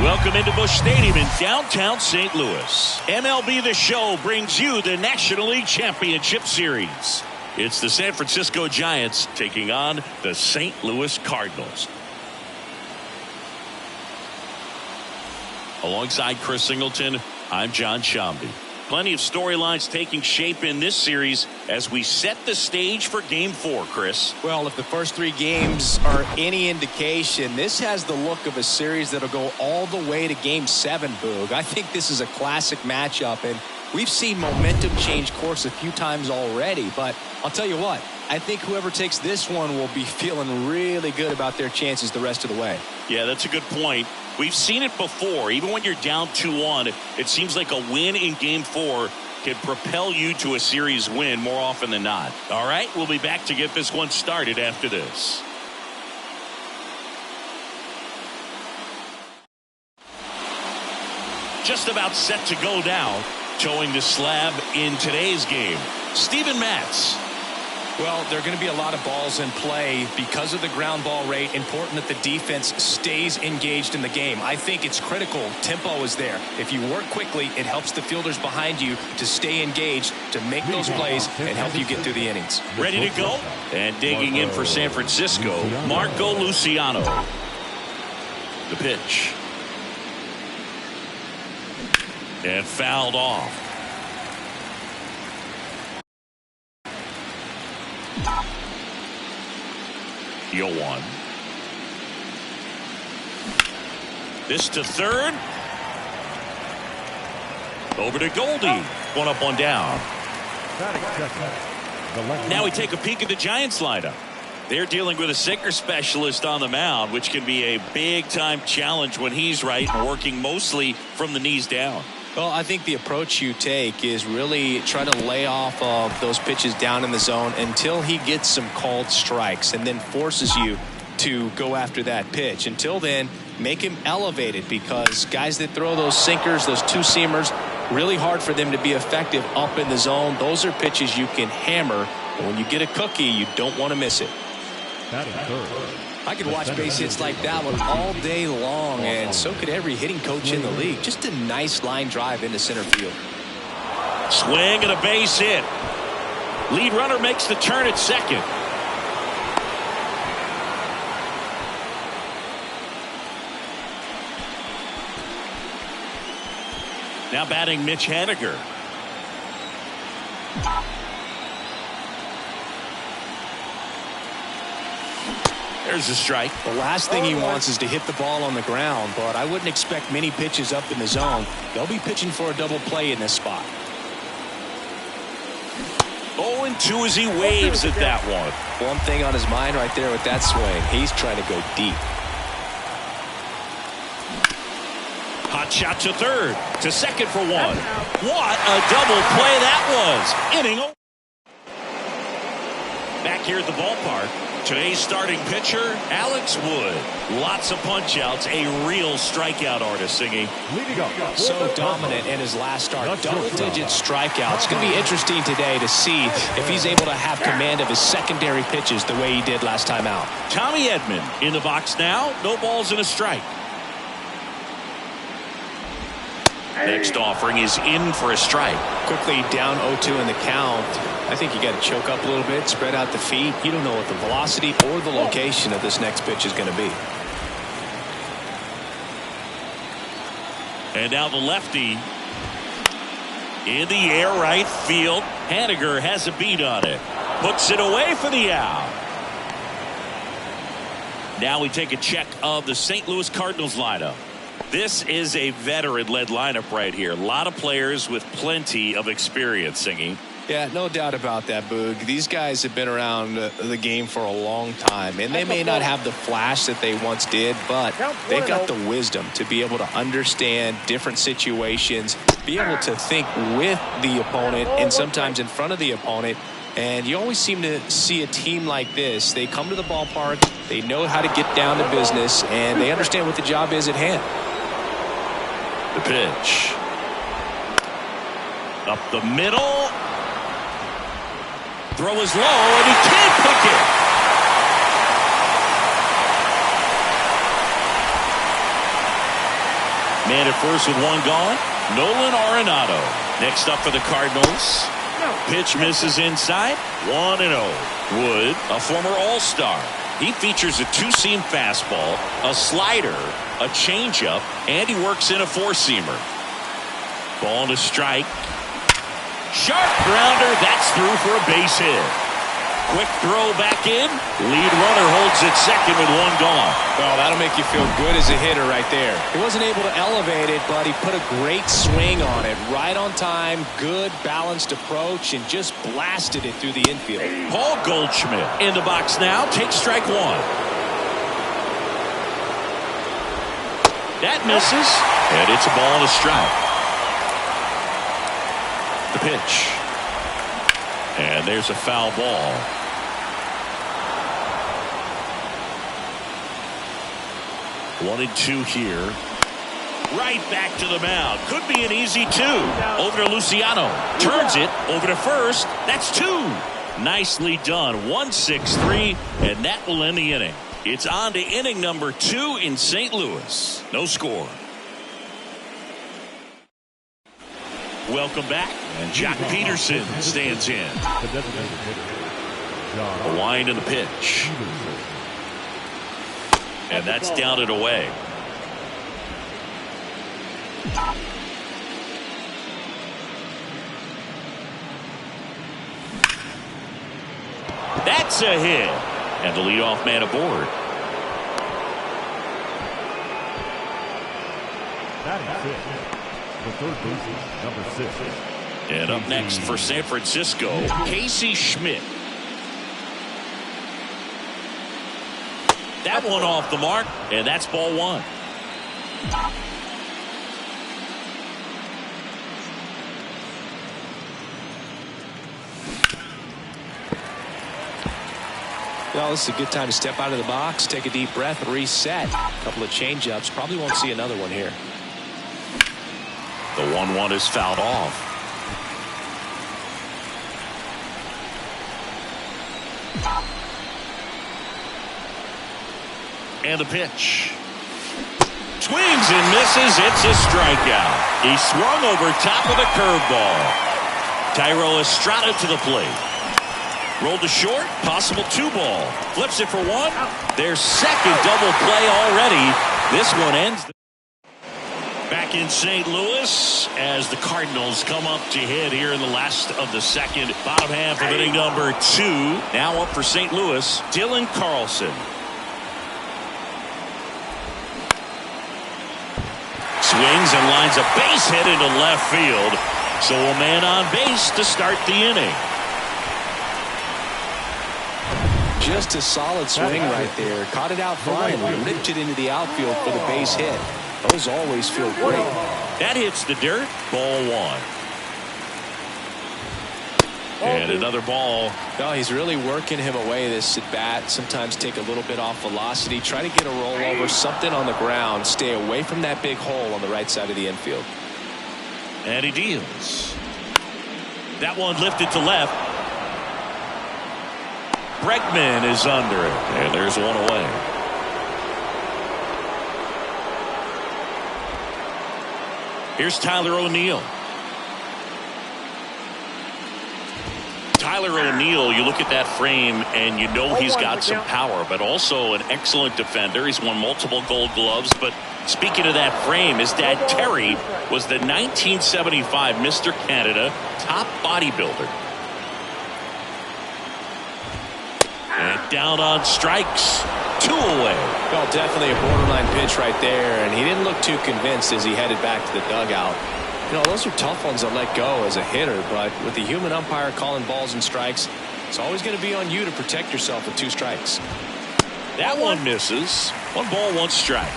Welcome into Busch Stadium in downtown St. Louis. MLB The Show brings you the National League Championship Series. It's the San Francisco Giants taking on the St. Louis Cardinals. Alongside Chris Singleton, I'm John Shambi. Plenty of storylines taking shape in this series as we set the stage for Game 4, Chris. Well, if the first 3 games are any indication, this has the look of a series that'll go all the way to Game 7, Boog. I think this is a classic matchup, and we've seen momentum change course a few times already. But I'll tell you what, I think whoever takes this one will be feeling really good about their chances the rest of the way. Yeah, that's a good point. We've seen it before. Even when you're down 2-1, it seems like a win in Game 4 can propel you to a series win more often than not. All right, we'll be back to get this one started after this. Just about set to go now. Towing the slab in today's game, Steven Matz. Well, there are going to be a lot of balls in play because of the ground ball rate. Important that the defense stays engaged in the game. I think it's critical. Tempo is there. If you work quickly, it helps the fielders behind you to stay engaged, to make those plays, and help you get through the innings. Ready to go? And digging in for San Francisco, Marco Luciano. The pitch. And fouled off. The 0-1. This to third. Over to Goldie. One up, one down. Now we take a peek at the Giants lineup. They're dealing with a sinker specialist on the mound, which can be a big-time challenge when he's right and working mostly from the knees down. Well, I think the approach you take is really try to lay off of those pitches down in the zone until he gets some called strikes and then forces you to go after that pitch. Until then, make him elevated, because guys that throw those sinkers, those two-seamers, really hard for them to be effective up in the zone. Those are pitches you can hammer. And when you get a cookie, you don't want to miss it. I could watch base hits like that one all day long, and so could every hitting coach in the league. Just a nice line drive into center field. Swing and a base hit. Lead runner makes the turn at second. Now batting Mitch Haniger. There's a strike. The last thing he wants is to hit the ball on the ground, but I wouldn't expect many pitches up in the zone. They'll be pitching for a double play in this spot. 0-2 as he waves at that one. One thing on his mind right there with that swing. He's trying to go deep. Hot shot to third. To second for one. What a double play that was. Inning over. Back here at the ballpark. Today's starting pitcher, Alex Wood. Lots of punch-outs, a real strikeout artist, Singy. So dominant in his last start. Double-digit strikeouts. It's going to be interesting today to see if he's able to have command of his secondary pitches the way he did last time out. Tommy Edman in the box now. No balls and a strike. Next offering is in for a strike. Quickly down 0-2 in the count. I think you got to choke up a little bit, spread out the feet. You don't know what the velocity or the location of this next pitch is going to be. And now the lefty in the air, right field. Haniger has a beat on it. Puts it away for the out. Now we take a check of the St. Louis Cardinals lineup. This is a veteran-led lineup right here. A lot of players with plenty of experience singing. Yeah, no doubt about that, Boog. These guys have been around the game for a long time, and they may not have the flash that they once did, but they've got the wisdom to be able to understand different situations, be able to think with the opponent and sometimes in front of the opponent. And you always seem to see a team like this. They come to the ballpark, they know how to get down to business, and they understand what the job is at hand. The pitch. Up the middle. Throw is low, and he can't hook it. Man at first with one gone. Nolan Arenado. Next up for the Cardinals. Pitch misses inside. 1-0. Wood, a former All-Star. He features a two-seam fastball, a slider, a changeup, and he works in a four-seamer. Ball to strike. Sharp grounder. That's through for a base hit. Quick throw back in. Lead runner holds it second with one gone. Well, that'll make you feel good as a hitter right there. He wasn't able to elevate it, but he put a great swing on it. Right on time, good balanced approach, and just blasted it through the infield. Paul Goldschmidt in the box now. Takes strike one. That misses, and it's a ball and a strike. The pitch. And there's a foul ball. One and two here. Right back to the mound. Could be an easy two. Over to Luciano. Turns it over to first. That's two. Nicely done. 1-6-3, and that will end the inning. It's on to inning number 2 in St. Louis. No score. Welcome back. And Jack Peterson stands in. A wind in the pitch. And that's down and away. That's a hit. And the leadoff man aboard. The third baseman, number 6. And up next for San Francisco, Casey Schmidt. That one off the mark, and that's ball one. Well, this is a good time to step out of the box, take a deep breath, reset. A couple of change-ups. Probably won't see another one here. The 1-1 is fouled off. And the pitch. Swings and misses. It's a strikeout. He swung over top of the curveball. Thairo Estrada to the plate. Rolled to short. Possible 2-ball. Flips it for one. Their second double play already. This one ends. Back in St. Louis as the Cardinals come up to hit here in the last of the second. Bottom half of inning number 2. Now up for St. Louis, Dylan Carlson. Swings and lines a base hit into left field. So a man on base to start the inning. Just a solid swing right there. Caught it out fine. Ripped it into the outfield for the base hit. Those always feel great. That hits the dirt. Ball one. And another ball. No, he's really working him away this at bat. Sometimes take a little bit off velocity. Try to get a rollover, something on the ground. Stay away from that big hole on the right side of the infield. And he deals. That one lifted to left. Bregman is under it. And there's one away. Here's Tyler O'Neill. Tyler O'Neill, you look at that frame and you know he's got some power, but also an excellent defender. He's won multiple gold gloves. But speaking of that frame, his dad Terry was the 1975 Mr. Canada top bodybuilder. And down on strikes. 2 away. Well, definitely a borderline pitch right there, and he didn't look too convinced as he headed back to the dugout. You know, those are tough ones to let go as a hitter, but with the human umpire calling balls and strikes, it's always going to be on you to protect yourself with 2 strikes. That one misses. 1 ball, 1 strike.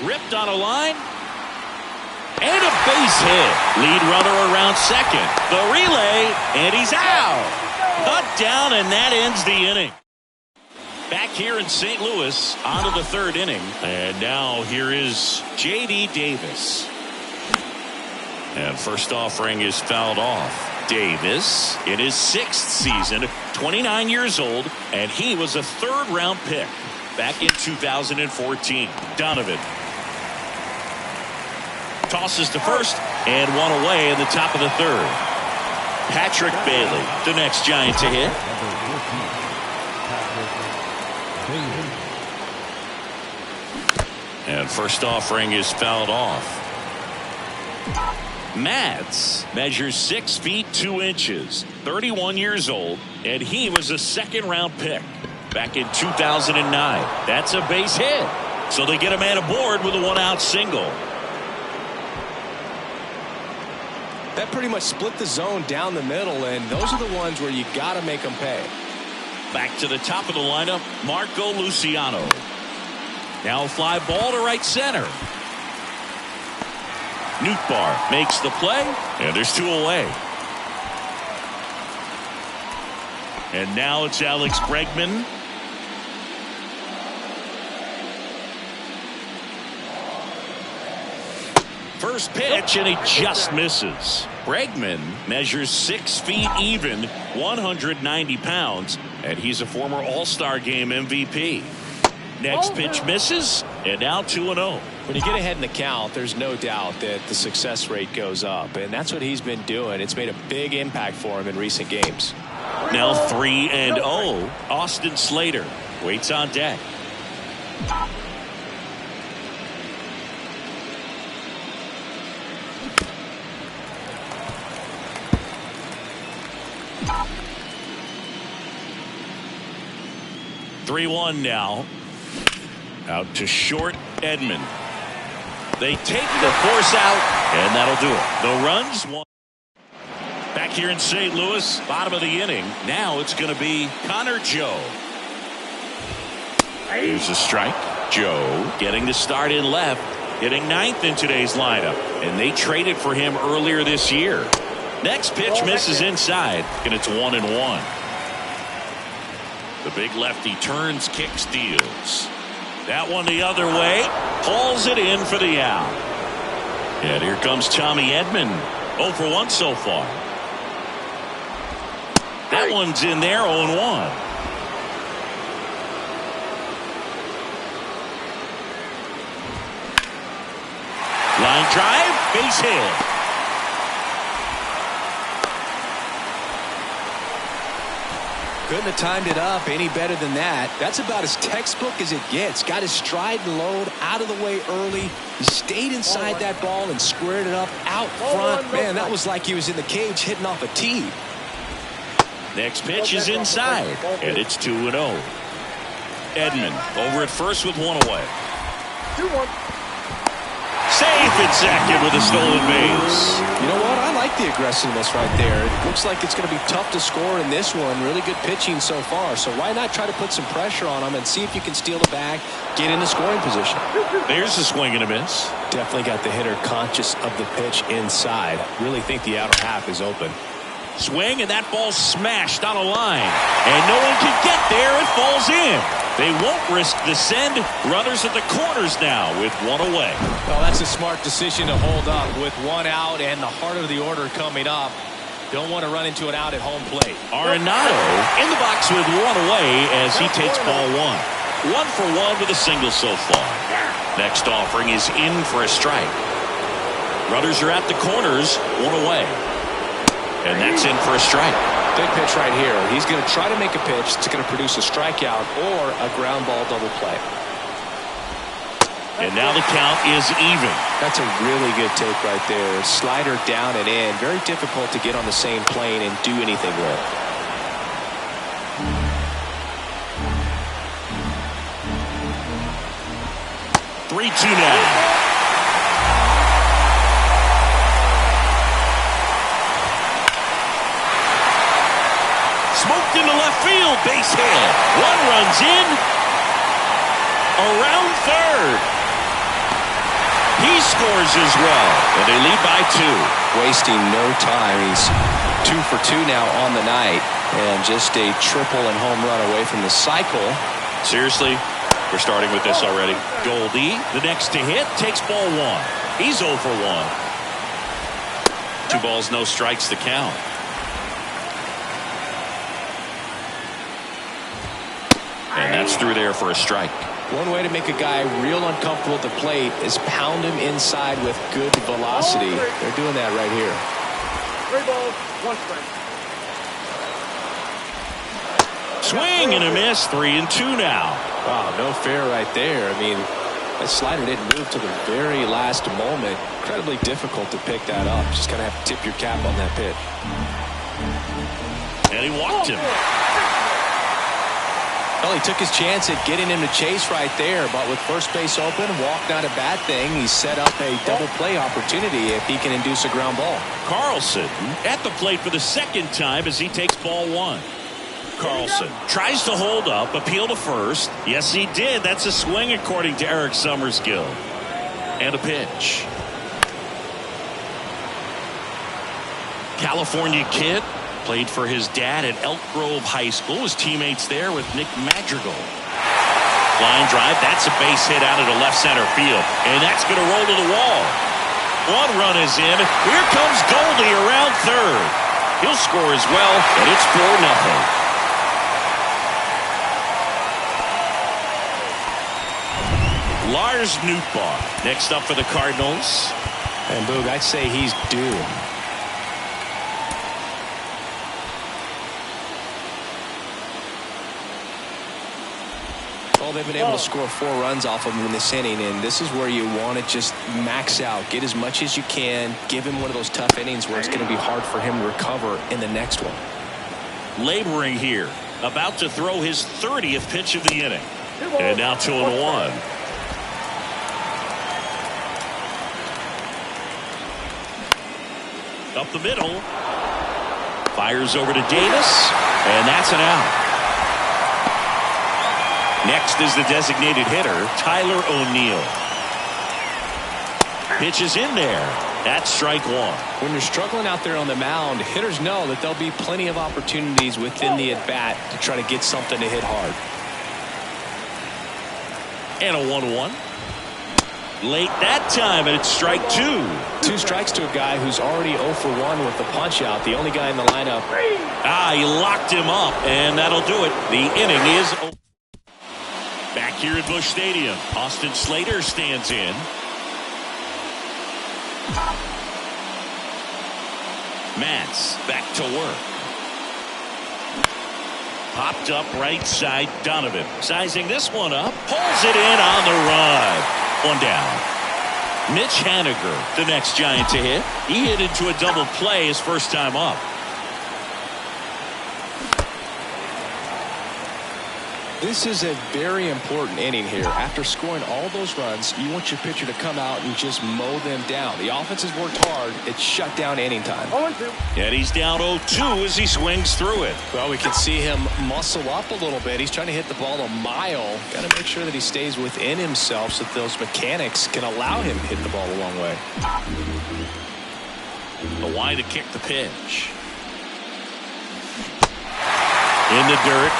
Ripped on a line. And a base hit. Lead runner around second. The relay, and he's out. Cut down, and that ends the inning. Back here in St. Louis, on to the 3rd inning. And now here is J.D. Davis. And first offering is fouled off. Davis in his 6th season, 29 years old, and he was a 3rd-round pick back in 2014. Donovan tosses to first, and 1 away in the top of the 3rd. Patrick Bailey, the next Giant to hit. And first offering is fouled off. Matz measures 6 feet 2 inches, 31 years old, and he was a 2nd-round pick back in 2009. That's a base hit. So they get a man aboard with a 1-out single. That pretty much split the zone down the middle, and those are the ones where you got to make them pay. Back to the top of the lineup, Marco Luciano. Now a fly ball to right center. Nootbaar makes the play, and there's 2 away. And now it's Alex Bregman. First pitch, and he just misses. Bregman measures 6 feet even, 190 pounds, and he's a former All-Star Game MVP. Next pitch misses, and now 2-0. When you get ahead in the count, there's no doubt that the success rate goes up, and that's what he's been doing. It's made a big impact for him in recent games. Now 3-0. Austin Slater waits on deck. Three-1 now. Out to short, Edman. They take the force out, and that'll do it. The runs one. Back here in St. Louis, bottom of the inning. Now it's going to be Connor Joe. Here's a strike. Joe getting the start in left, hitting 9th in today's lineup, and they traded for him earlier this year. Next pitch misses inside, and it's 1-1. The big lefty turns, kicks, deals. That one the other way, hauls it in for the out. And here comes Tommy Edman. 0 for 1 so far. That one's in there, 0-1. Line drive, base hit. Couldn't have timed it up any better than that. That's about as textbook as it gets. Got his stride and load out of the way early. He stayed inside that ball and squared it up out front. Man, that was like he was in the cage hitting off a tee. Next pitch is inside, and it's 2-0. Edman over at first with 1 away. 2-1. Safe at second with a stolen base. You know what? I like the aggressiveness right there. It looks like it's going to be tough to score in this one. Really good pitching so far. So why not try to put some pressure on him and see if you can steal the bag, get in the scoring position. There's a swing and a miss. Definitely got the hitter conscious of the pitch inside. Really think the outer half is open. Swing, and that ball smashed on a line. And no one can get there. It falls in. They won't risk the send. Runners at the corners now with 1 away. Well, that's a smart decision to hold up with 1 out and the heart of the order coming up. Don't want to run into an out at home plate. Arenado in the box with 1 away as he takes ball 1. 1 for 1 with a single so far. Next offering is in for a strike. Runners are at the corners, 1 away. And that's in for a strike. Big pitch right here. He's going to try to make a pitch that's going to produce a strikeout or a ground ball double play. And now the count is even. That's a really good take right there. Slider down and in. Very difficult to get on the same plane and do anything with. 3-2 now. Smoked into left field, base hit. One runs in. Around third. He scores as well, and they lead by 2. Wasting no time. He's 2 for 2 now on the night, and just a triple and home run away from the cycle. Seriously, we're starting with this already. Goldie, the next to hit, takes ball 1. He's 0 for 1. 2 balls, no strikes to count. And that's through there for a strike. One way to make a guy real uncomfortable at the plate is pound him inside with good velocity. They're doing that right here. 3 balls, 1 strike. Swing and a miss. 3-2 now. Wow, no fair right there. I mean, that slider didn't move to the very last moment. Incredibly difficult to pick that up. Just kind of have to tip your cap on that pitch. And he walked him. Well, he took his chance at getting him to chase right there, but with first base open, walk not a bad thing. He set up a double play opportunity if he can induce a ground ball. Carlson at the plate for the second time as he takes ball 1. Carlson tries to hold up, appeal to first. Yes, he did. That's a swing according to Eric Summerskill. And a pitch. California kid. Played for his dad at Elk Grove High School. His teammates there with Nick Madrigal. Line drive. That's a base hit out of the left center field. And that's going to roll to the wall. 1 run is in. Here comes Goldie around third. He'll score as well, and it's 4-0. Lars Nootbaar next up for the Cardinals. And Boog, I'd say he's due. Well, they've been able to score 4 runs off of him in this inning, and this is where you want to just max out. Get as much as you can. Give him one of those tough innings where it's going to be hard for him to recover in the next one. Laboring here. About to throw his 30th pitch of the inning. And now 2-1. Up the middle. Fires over to Davis. And that's an out. Next is the designated hitter, Tyler O'Neill. Pitch is in there. That's strike 1. When you're struggling out there on the mound, hitters know that there'll be plenty of opportunities within the at-bat to try to get something to hit hard. And a 1-1. Late that time, and it's strike 2. 2 strikes to a guy who's already 0 for 1 with the punch out. The only guy in the lineup. He locked him up, and that'll do it. The inning is over. Back here at Busch Stadium, Austin Slater stands in. Matz back to work. Popped up right side, Donovan. Sizing this one up, pulls it in on the run. 1 down. Mitch Haniger, the next Giant to hit. He hit into a double play his first time up. This is a very important inning here. After scoring all those runs, you want your pitcher to come out and just mow them down. The offense has worked hard. It's shut down inning time. And he's down 0-2 as he swings through it. Well, we can see him muscle up a little bit. He's trying to hit the ball a mile. Got to make sure that he stays within himself so that those mechanics can allow him to hit the ball a long way. The wide to kick the pitch. In the dirt.